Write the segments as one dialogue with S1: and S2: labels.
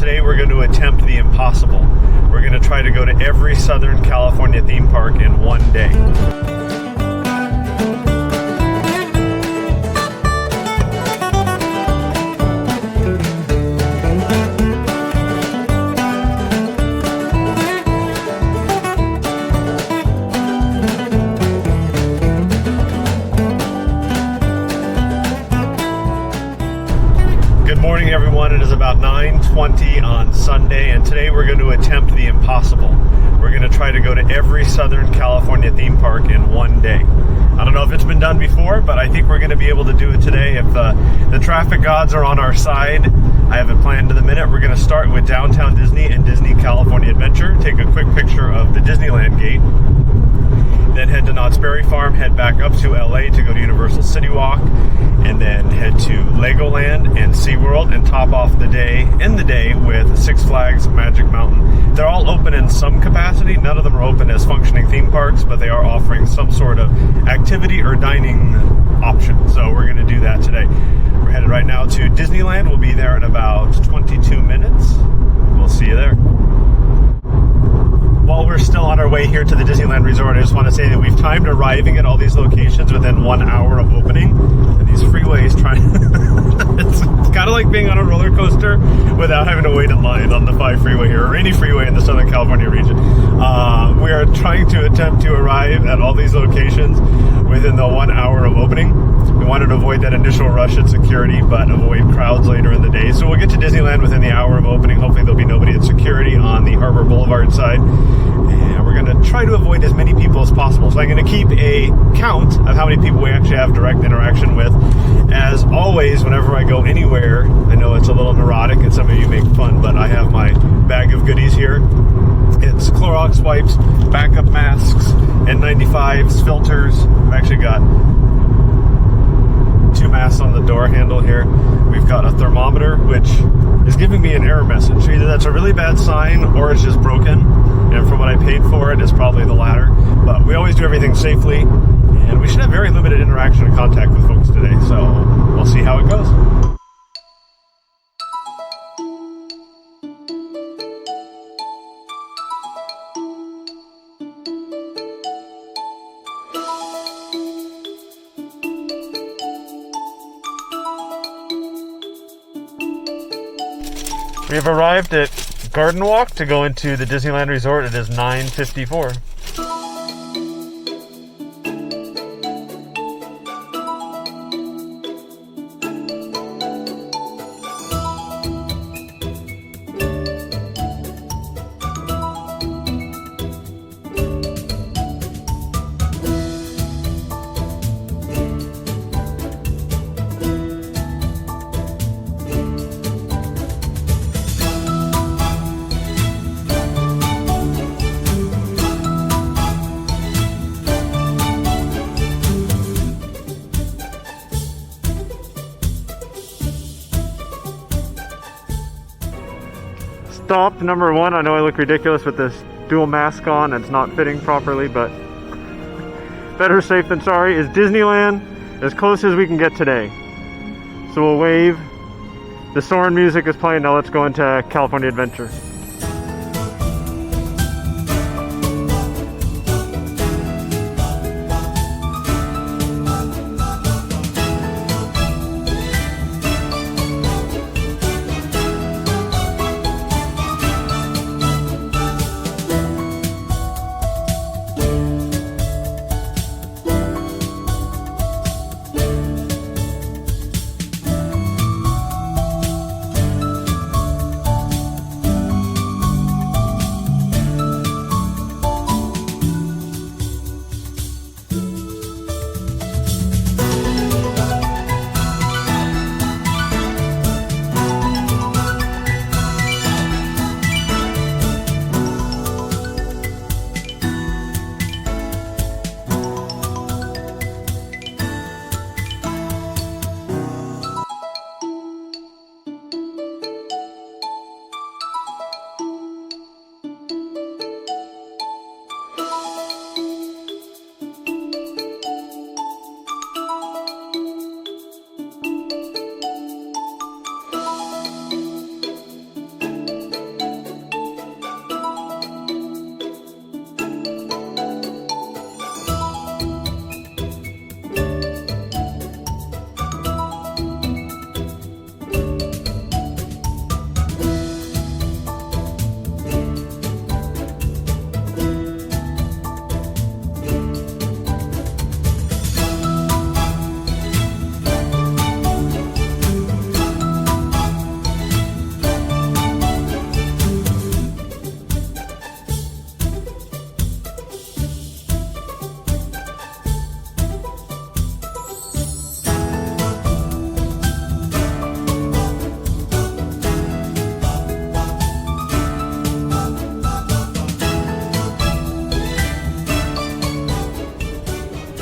S1: Today we're going to attempt the impossible. We're going to try to go to every Southern California theme park in one day. Good morning, everyone. It is about 9:20 on Sunday, and today we're going to attempt the impossible. We're going to try to go to every Southern California theme park in one day. I don't know if it's been done before, but I think we're going to be able to do it today. If the traffic gods are on our side, I have it planned to the minute. We're going to start with Downtown Disney and Disney California Adventure, take a quick picture of the Disneyland gate, then head to Knott's Berry Farm, head back up to LA to go to Universal CityWalk, and then head to Legoland and SeaWorld and top off the day, end the day with Six Flags Magic Mountain. They're all open in some capacity. None of them are open as functioning theme parks, but they are offering some sort of activity or dining option. So we're going to do that today. We're headed right now to Disneyland. We'll be there in about 22 minutes. We'll see you there. While we're still on our way here to the Disneyland Resort, I just want to say that we've timed arriving at all these locations within 1 hour of opening. And these freeways it's kind of like being on a roller coaster without having to wait in line on the 5 freeway here, or any freeway in the Southern California region. We are trying to attempt to arrive at all these locations within the 1 hour of opening. We wanted to avoid that initial rush at security, but avoid crowds later in the day. So we'll get to Disneyland within the hour of opening. Hopefully there'll be nobody at security on the Harbor Boulevard side. And we're going to try to avoid as many people as possible. So I'm going to keep a count of how many people we actually have direct interaction with. As always, whenever I go anywhere, I know it's a little neurotic and some of you make fun, but I have my bag of goodies here. It's Clorox wipes, backup masks, N95s, filters. I've actually got 2 masks on the door handle here. We've got a thermometer, which is giving me an error message. So either that's a really bad sign or it's just broken. And for what I paid for it, it's probably the latter. But we always do everything safely, and we should have very limited interaction and contact with folks today. So we'll see how it goes. We have arrived at Garden Walk to go into the Disneyland Resort. It is 9:54. Stop number 1. I know I look ridiculous with this dual mask on. It's not fitting properly, but better safe than sorry. Is Disneyland as close as we can get today. So we'll wave. The Soarin' music is playing. Now let's go into California Adventure.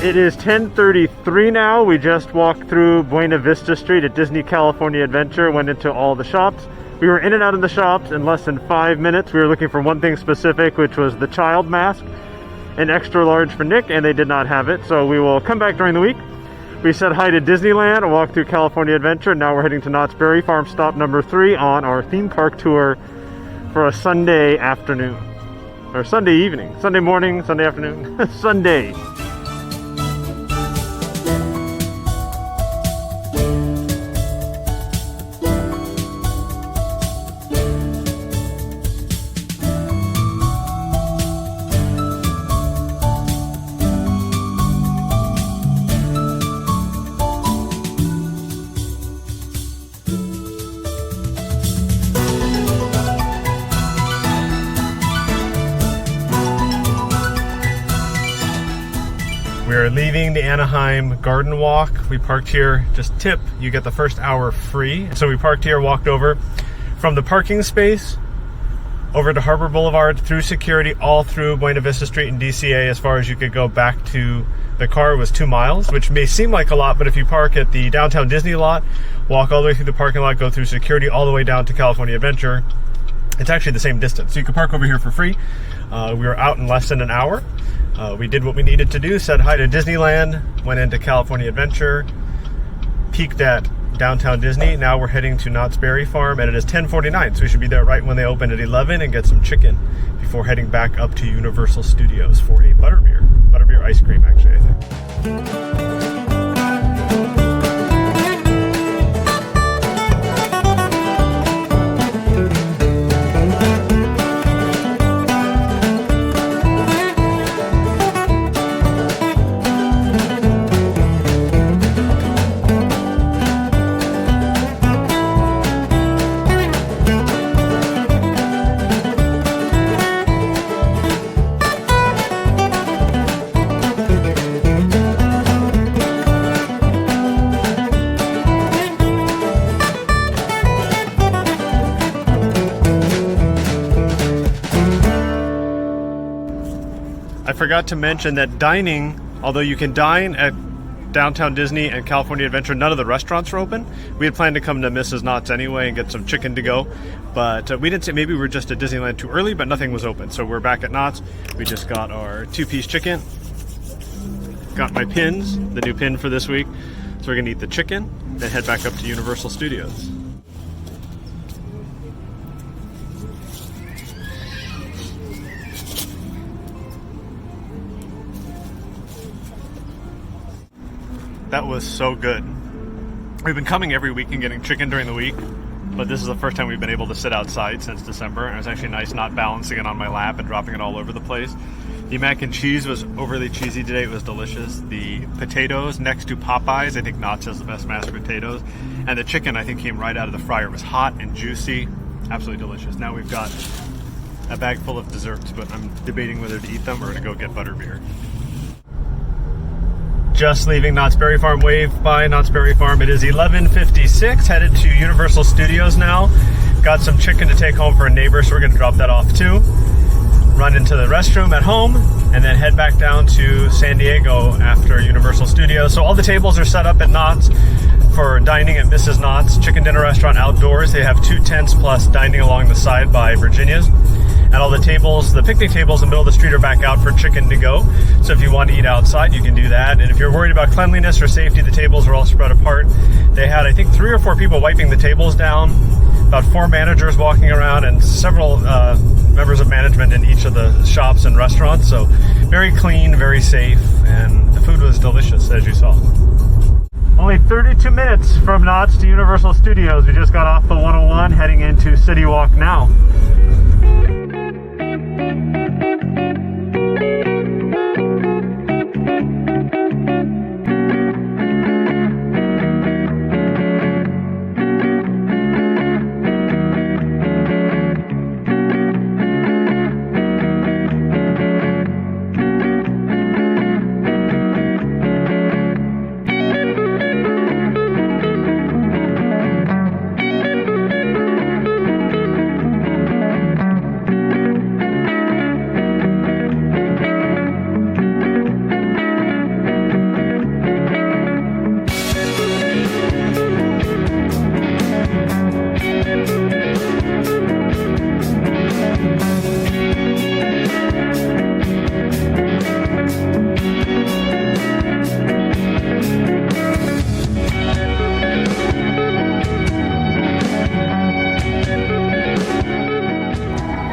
S1: It is 10:33 now. We just walked through Buena Vista Street at Disney California Adventure, went into all the shops. We were in and out of the shops in less than 5 minutes. We were looking for one thing specific, which was the child mask, an extra large for Nick, and they did not have it. So we will come back during the week. We said hi to Disneyland and walked through California Adventure. Now we're heading to Knott's Berry Farm, stop number 3 on our theme park tour for a Sunday afternoon. Or Sunday evening. Sunday morning, Sunday afternoon, Sunday. We're leaving the Anaheim Garden Walk. We parked here, just tip, you get the first hour free. So we parked here, walked over from the parking space over to Harbor Boulevard, through security, all through Buena Vista Street and DCA as far as you could go back to the car. It was 2 miles, which may seem like a lot, but if you park at the downtown Disney lot, walk all the way through the parking lot, go through security all the way down to California Adventure, it's actually the same distance. So you can park over here for free. We were out in less than an hour. We did what we needed to do, said hi to Disneyland, went into California Adventure, peaked at downtown Disney. Now we're heading to Knott's Berry Farm, and it is 10:49, so we should be there right when they open at 11 and get some chicken before heading back up to Universal Studios for a butterbeer ice cream, actually, I think. I forgot to mention that dining, although you can dine at downtown Disney and California Adventure, none of the restaurants are open. We had planned to come to Mrs. Knott's anyway and get some chicken to go, but we didn't say, maybe we were just at Disneyland too early, but nothing was open. So we're back at Knott's. We just got our 2-piece chicken. Got my pins, the new pin for this week. So we're gonna eat the chicken, then head back up to Universal Studios. That was so good. We've been coming every week and getting chicken during the week, but this is the first time we've been able to sit outside since December, and it was actually nice not balancing it on my lap and dropping it all over the place. The mac and cheese was overly cheesy today. It was delicious. The potatoes next to Popeyes, I think Knott's has the best mashed potatoes, and the chicken I think came right out of the fryer. It was hot and juicy, absolutely delicious. Now we've got a bag full of desserts, but I'm debating whether to eat them or to go get butterbeer. Just leaving Knott's Berry Farm. Wave by Knott's Berry Farm. It is 11:56, headed to Universal Studios now. Got some chicken to take home for a neighbor, so we're going to drop that off too. Run into the restroom at home, and then head back down to San Diego after Universal Studios. So all the tables are set up at Knott's for dining at Mrs. Knott's Chicken Dinner Restaurant outdoors. They have 2 tents plus dining along the side by Virginia's. And all the tables, the picnic tables in the middle of the street, are back out for chicken to go. So if you want to eat outside, you can do that. And if you're worried about cleanliness or safety, the tables are all spread apart. They had, I think, 3 or 4 people wiping the tables down, about 4 managers walking around, and several members of management in each of the shops and restaurants. So very clean, very safe, and the food was delicious, as you saw. Only 32 minutes from Knott's to Universal Studios. We just got off the 101, heading into CityWalk now.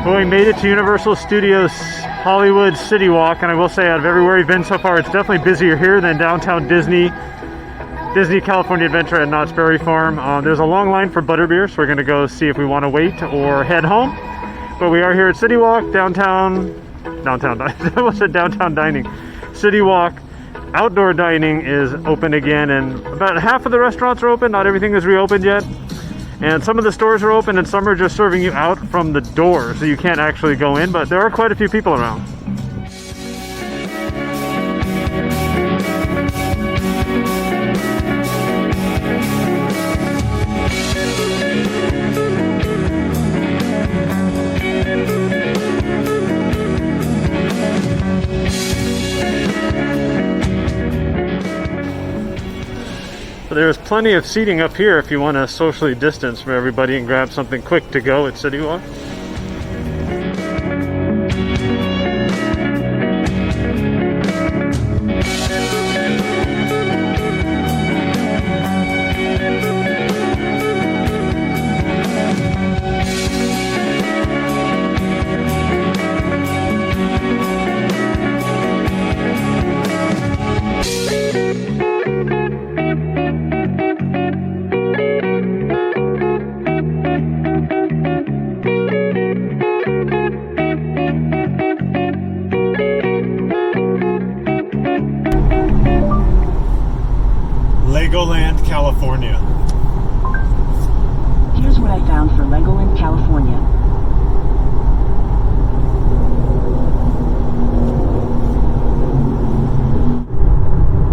S2: Well, we made it to Universal Studios Hollywood CityWalk, and I will say out of everywhere we've been so far, it's definitely busier here than downtown Disney California Adventure at Knott's Berry Farm. There's a long line for butterbeer, so we're going to go see if we want to wait or head home. But we are here at CityWalk, downtown dining. CityWalk outdoor dining is open again, and about half of the restaurants are open. Not everything is reopened yet. And some of the stores are open, and some are just serving you out from the door, so you can't actually go in, but there are quite a few people around. There's plenty of seating up here if you want to socially distance from everybody and grab something quick to go at CityWalk.
S1: Legoland California.
S3: Here's what I found for Legoland California.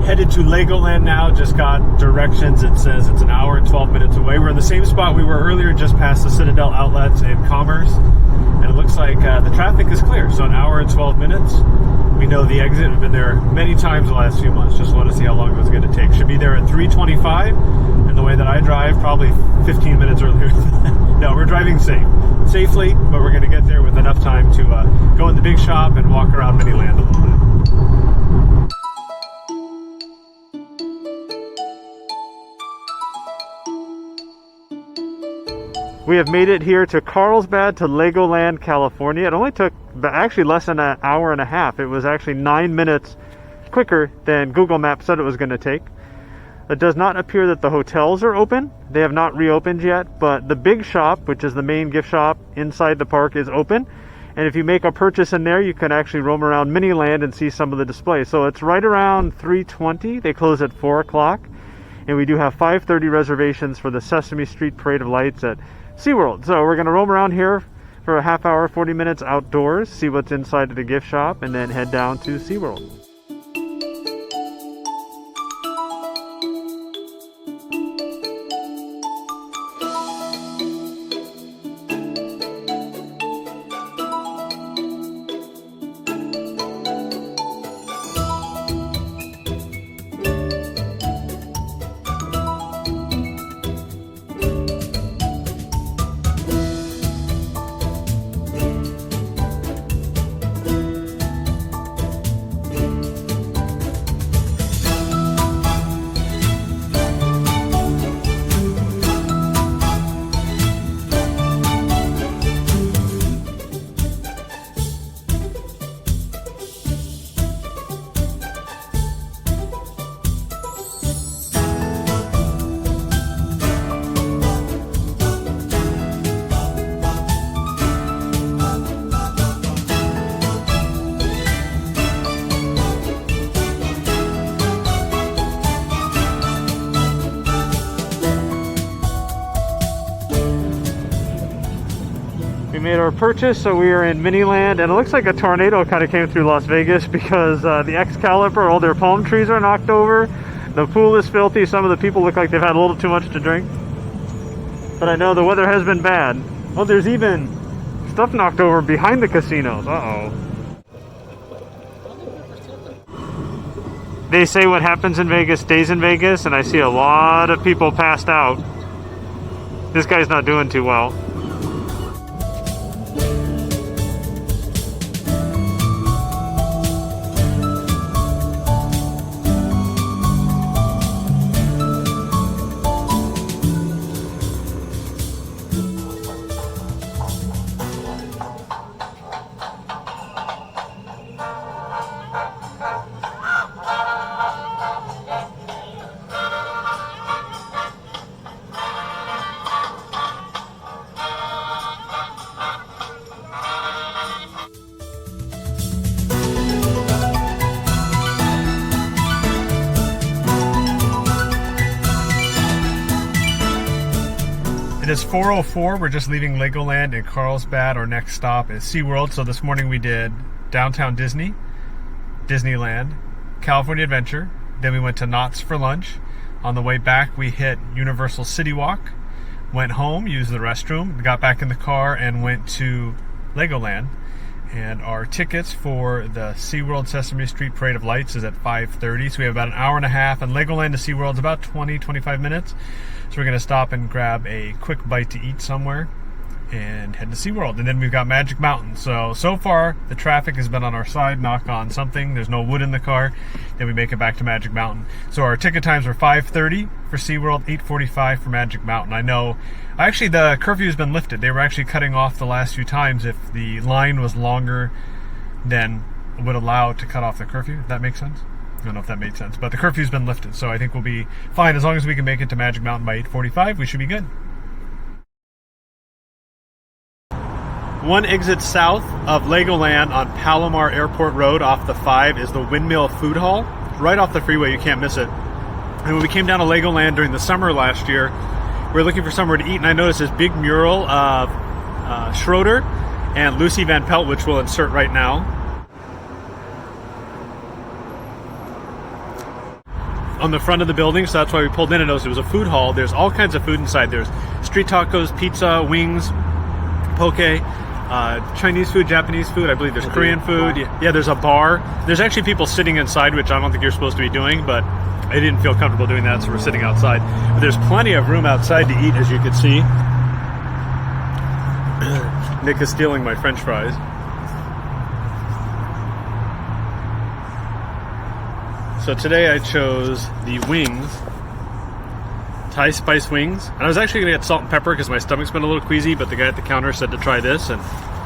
S1: Headed to Legoland now, just got directions. It says it's an hour and 12 minutes away. We're in the same spot we were earlier, just past the Citadel Outlets in Commerce. And it looks like the traffic is clear, so an hour and 12 minutes. We know the exit. We've been there many times the last few months. Just want to see how long it was going to take. Should be there at 3:25, and the way that I drive, probably 15 minutes earlier. No, we're driving safely, but we're going to get there with enough time to go in the big shop and walk around Miniland a little bit.
S2: We have made it here to Carlsbad to Legoland, California. It only took actually less than an hour and a half. It was actually 9 minutes quicker than Google Maps said it was going to take. It does not appear that the hotels are open. They have not reopened yet, but the big shop, which is the main gift shop inside the park, is open. And if you make a purchase in there, you can actually roam around Miniland and see some of the displays. So it's right around 3:20. They close at 4 o'clock. And we do have 5:30 reservations for the Sesame Street Parade of Lights at SeaWorld. So we're going to roam around here for a half hour, 40 minutes outdoors, see what's inside of the gift shop, and then head down to SeaWorld. We made our purchase, so we are in Miniland, and it looks like a tornado kind of came through Las Vegas because the Excalibur, all their palm trees are knocked over. The pool is filthy. Some of the people look like they've had a little too much to drink. But I know the weather has been bad. Oh, there's even stuff knocked over behind the casinos. Uh-oh. They say what happens in Vegas stays in Vegas, and I see a lot of people passed out. This guy's not doing too well.
S1: It is 4:04. We're just leaving Legoland in Carlsbad. Our next stop is SeaWorld. So this morning we did Downtown Disney, Disneyland, California Adventure. Then we went to Knott's for lunch. On the way back, we hit Universal CityWalk, went home, used the restroom, got back in the car, and went to Legoland. And our tickets for the SeaWorld Sesame Street Parade of Lights is at 5:30. So we have about an hour and a half. And Legoland to SeaWorld is about 20-25 minutes. So we're going to stop and grab a quick bite to eat somewhere and head to SeaWorld. And then we've got Magic Mountain. So far, the traffic has been on our side. Knock on something. There's no wood in the car. Then we make it back to Magic Mountain. So our ticket times were 5:30 for SeaWorld, 8:45 for Magic Mountain. I know, actually the curfew has been lifted. They were actually cutting off the last few times if the line was longer than would allow to cut off the curfew. That makes sense? I don't know if that made sense, but the curfew's been lifted, so I think we'll be fine. As long as we can make it to Magic Mountain by 8:45, we should be good. One exit south of Legoland on Palomar Airport Road off the 5 is the Windmill Food Hall. Right off the freeway, you can't miss it. And when we came down to Legoland during the summer last year, we were looking for somewhere to eat, and I noticed this big mural of Schroeder and Lucy Van Pelt, which we'll insert right now. On the front of the building, so that's why we pulled in and noticed it was a food hall. There's all kinds of food inside. There's street tacos, pizza, wings, poke, Chinese food, Japanese food. I believe there's Korean food. Yeah, there's a bar. There's actually people sitting inside, which I don't think you're supposed to be doing, but I didn't feel comfortable doing that, so we're sitting outside. But there's plenty of room outside to eat, as you can see. Nick is stealing my French fries. So today I chose the wings, Thai spice wings. And I was actually going to get salt and pepper because my stomach's been a little queasy, but the guy at the counter said to try this, and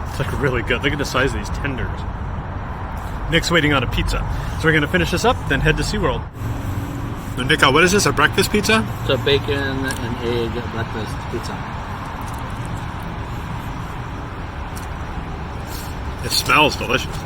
S1: it's like really good. Look at the size of these tenders. Nick's waiting on a pizza. So we're going to finish this up, then head to SeaWorld. So Nick, what is this, a breakfast pizza?
S4: It's a bacon and egg breakfast pizza.
S1: It smells delicious.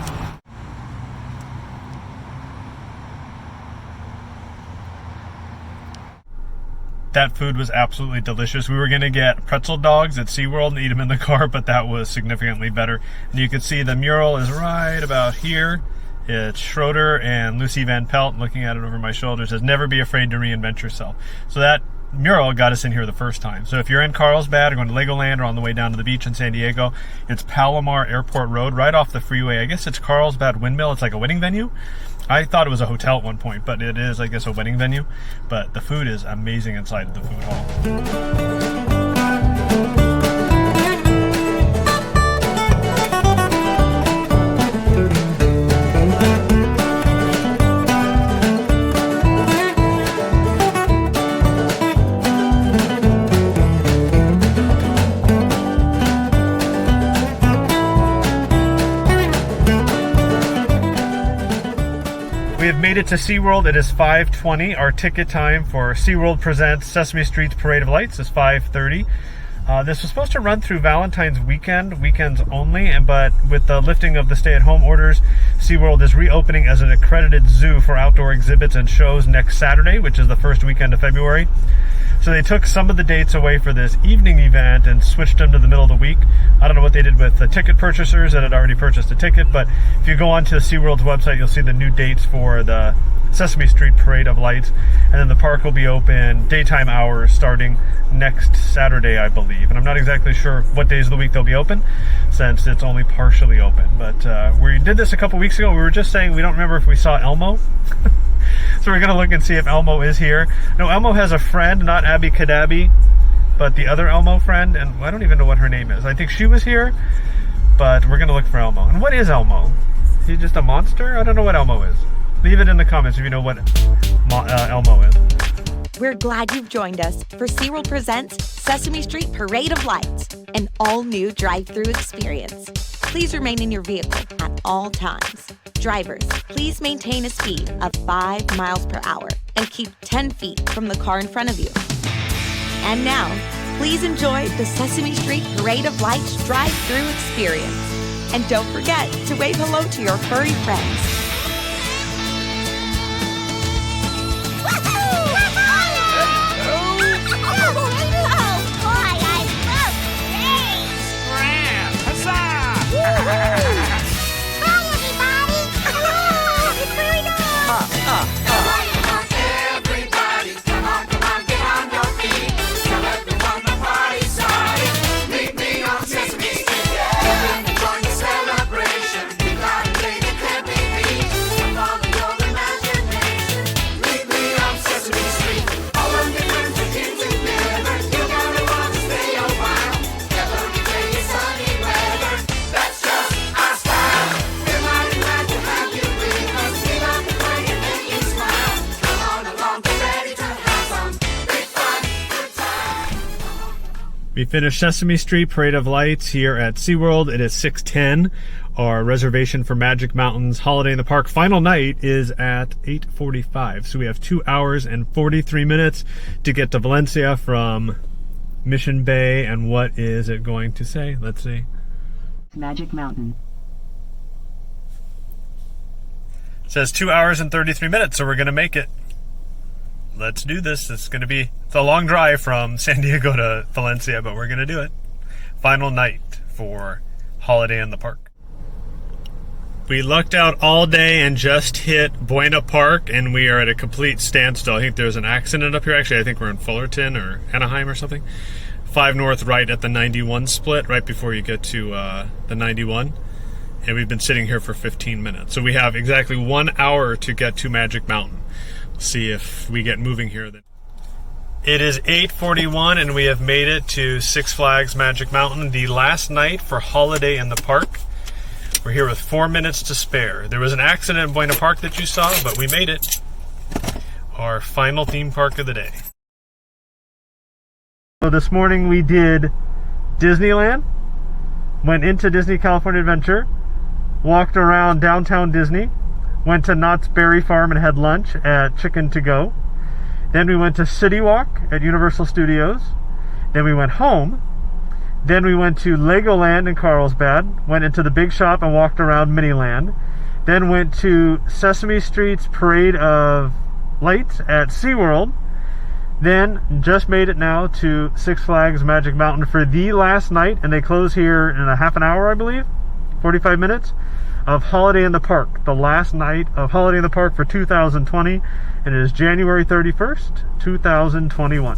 S1: That food was absolutely delicious. We were going to get pretzel dogs at SeaWorld and eat them in the car, but that was significantly better. And you can see the mural is right about here. It's Schroeder and Lucy Van Pelt. Looking at it over my shoulder, it says, "Never be afraid to reinvent yourself." So that mural got us in here the first time. So if you're in Carlsbad or going to Legoland or on the way down to the beach in San Diego, it's Palomar Airport Road, right off the freeway. I guess it's Carlsbad Windmill. It's like a wedding venue. I thought it was a hotel at one point, but it is, I guess, a wedding venue. But the food is amazing inside the food hall. We have made it to SeaWorld. It is 5:20. Our ticket time for SeaWorld Presents Sesame Street's Parade of Lights is 5:30. This was supposed to run through Valentine's weekends only, but with the lifting of the stay-at-home orders, SeaWorld is reopening as an accredited zoo for outdoor exhibits and shows next Saturday, which is the first weekend of February. So they took some of the dates away for this evening event and switched them to the middle of the week. I don't know what they did with the ticket purchasers that had already purchased a ticket, but if you go onto SeaWorld's website, you'll see the new dates for the Sesame Street Parade of Lights. And then the park will be open daytime hours starting next Saturday, I believe. And I'm not exactly sure what days of the week they'll be open since it's only partially open. But we did this a couple weeks ago. We were just saying we don't remember if we saw Elmo. So we're going to look and see if Elmo is here. No, Elmo has a friend, not Abby Cadabby, but the other Elmo friend, and I don't even know what her name is. I think she was here, but we're going to look for Elmo. And what is Elmo? Is he just a monster? I don't know what Elmo is. Leave it in the comments if you know what Elmo is.
S5: We're glad you've joined us for SeaWorld Presents Sesame Street Parade of Lights, an all-new drive-through experience. Please remain in your vehicle at all times. Drivers, please maintain a speed of 5 miles per hour and keep 10 feet from the car in front of you. And now, please enjoy the Sesame Street Parade of Lights drive-through experience. And don't forget to wave hello to your furry friends.
S6: Oh, hi, guys.
S1: finished Sesame Street Parade of Lights here at SeaWorld. It is 6:10. Our reservation for Magic Mountain's Holiday in the Park final night is at 8:45. So we have 2 hours and 43 minutes to get to Valencia from Mission Bay. And what is it going to say? Let's see.
S3: Magic Mountain.
S1: It says 2 hours and 33 minutes, so we're going to make it. Let's do this. It's a long drive from San Diego to Valencia, but we're going to do it. Final night for Holiday in the Park. We lucked out all day and just hit Buena Park, and we are at a complete standstill. I think there's an accident up here. Actually, I think we're in Fullerton or Anaheim or something. 5 North right at the 91 split, right before you get to the 91. And we've been sitting here for 15 minutes. So we have exactly 1 hour to get to Magic Mountain. We'll see if we get moving here. It is 8:41 and we have made it to Six Flags Magic Mountain, the last night for Holiday in the Park. We're here with 4 minutes to spare. There was an accident in Buena Park that you saw, but we made it. Our final theme park of the day.
S2: So this morning we did Disneyland, went into Disney California Adventure, walked around downtown Disney, went to Knott's Berry Farm and had lunch at Chicken To Go. Then we went to CityWalk at Universal Studios. Then we went home. Then we went to Legoland in Carlsbad, went into the big shop and walked around Miniland. Then went to Sesame Street's Parade of Lights at SeaWorld. Then just made it now to Six Flags Magic Mountain for the last night, and they close here in a half an hour, I believe, 45 minutes, of Holiday in the Park. The last night of Holiday in the Park for 2020, and it is January 31st, 2021.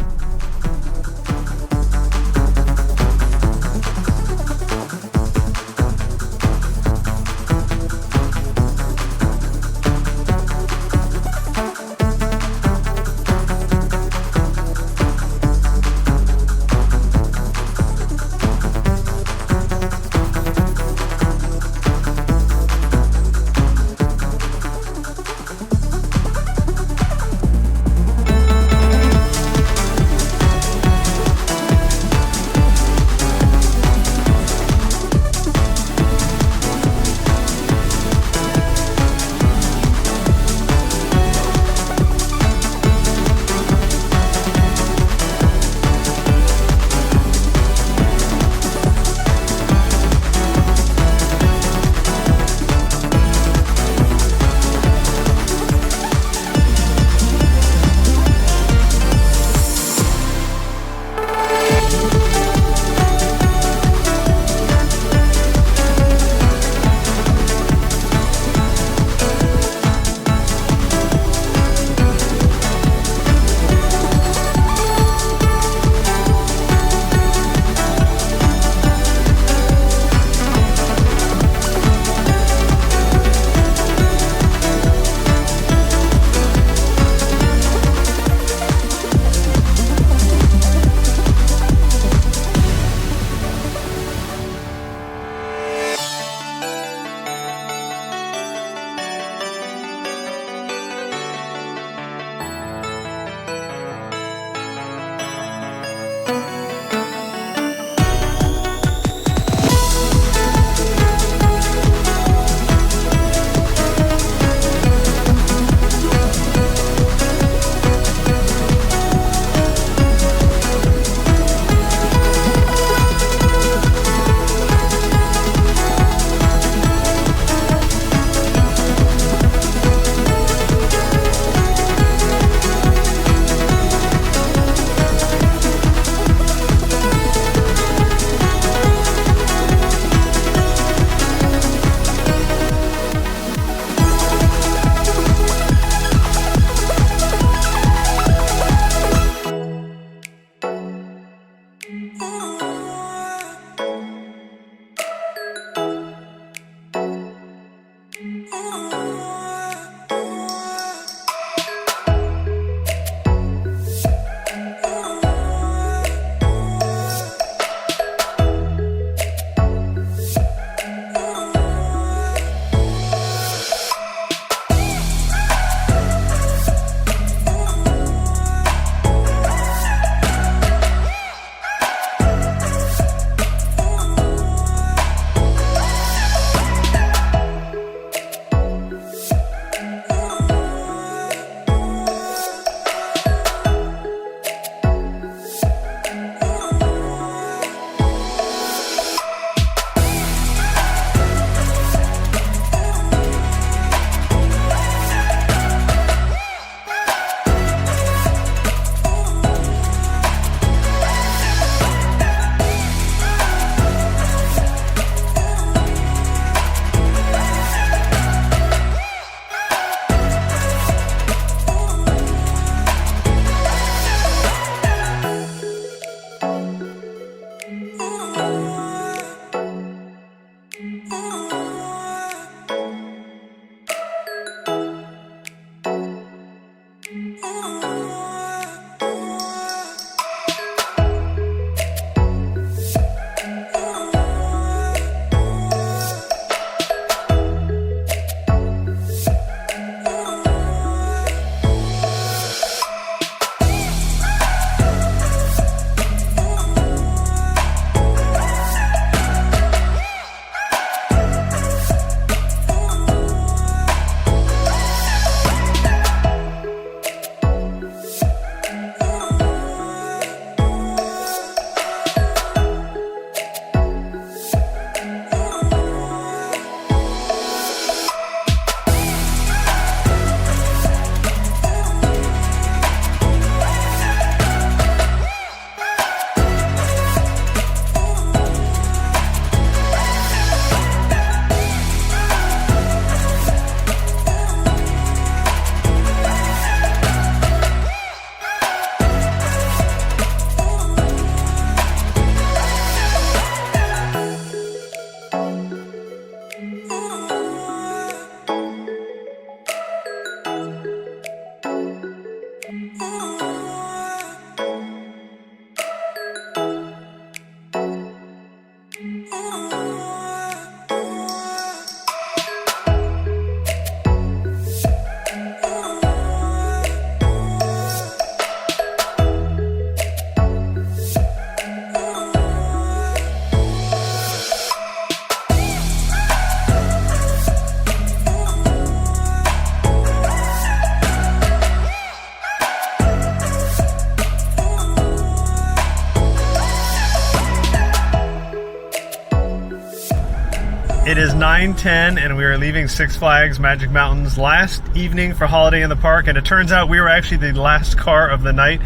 S1: It is 9:10 and we are leaving Six Flags Magic Mountain's last evening for Holiday in the Park, and it turns out we were actually the last car of the night.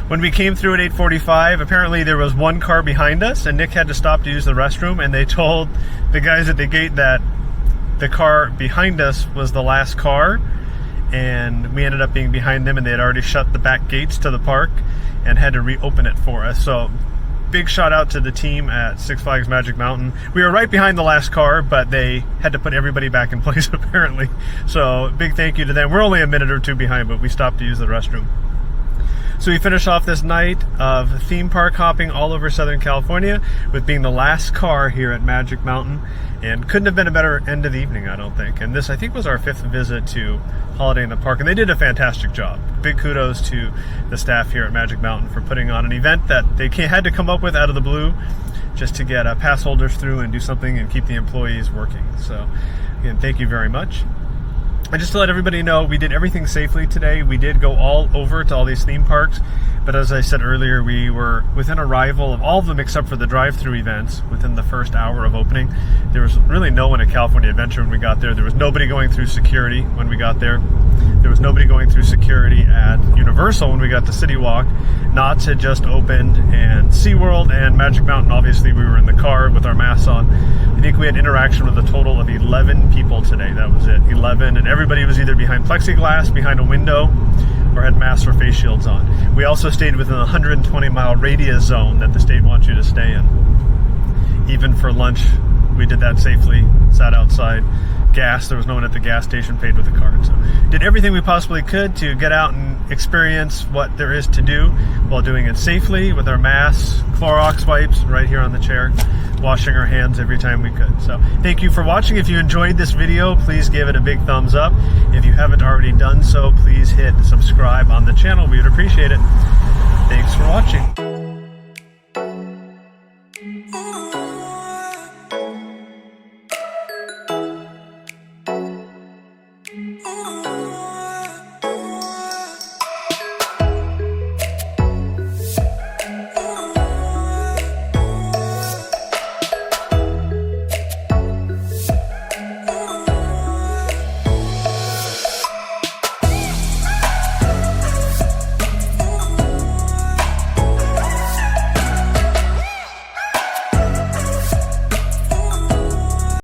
S1: When we came through at 8:45, apparently there was one car behind us and Nick had to stop to use the restroom, and they told the guys at the gate that the car behind us was the last car, and we ended up being behind them, and they had already shut the back gates to the park and had to reopen it for us. So big shout out to the team at Six Flags Magic Mountain. We were right behind the last car, but they had to put everybody back in place apparently. So big thank you to them. We're only a minute or two behind, but we stopped to use the restroom. So we finish off this night of theme park hopping all over Southern California with being the last car here at Magic Mountain, and couldn't have been a better end of the evening, I don't think. And this, I think, was our 5th visit to Holiday in the Park, and they did a fantastic job. Big kudos to the staff here at Magic Mountain for putting on an event that they had to come up with out of the blue just to get pass holders through and do something and keep the employees working. So again, thank you very much. And just to let everybody know, we did everything safely today. We did go all over to all these theme parks, but as I said earlier, we were within arrival of all of them except for the drive-through events within the first hour of opening. There was really no one at California Adventure when we got there. There was nobody going through security when we got there. There was nobody going through security at Universal when we got to CityWalk. Knott's had just opened, and SeaWorld and Magic Mountain, obviously we were in the car with our masks on. I think we had interaction with a total of 11 people today. That was it, 11, and everybody was either behind plexiglass, behind a window, or had masks or face shields on. We also stayed within the 120-mile radius zone that the state wants you to stay in. Even for lunch, we did that safely, sat outside. Gas, there was no one at the gas station, paid with a card. So did everything we possibly could to get out and experience what there is to do while doing it safely with our masks, Clorox wipes right here on the chair, washing our hands every time we could. So thank you for watching. If you enjoyed this video, please give it a big thumbs up. If you haven't already done so, please hit subscribe on the channel. We would appreciate it. Thanks for watching.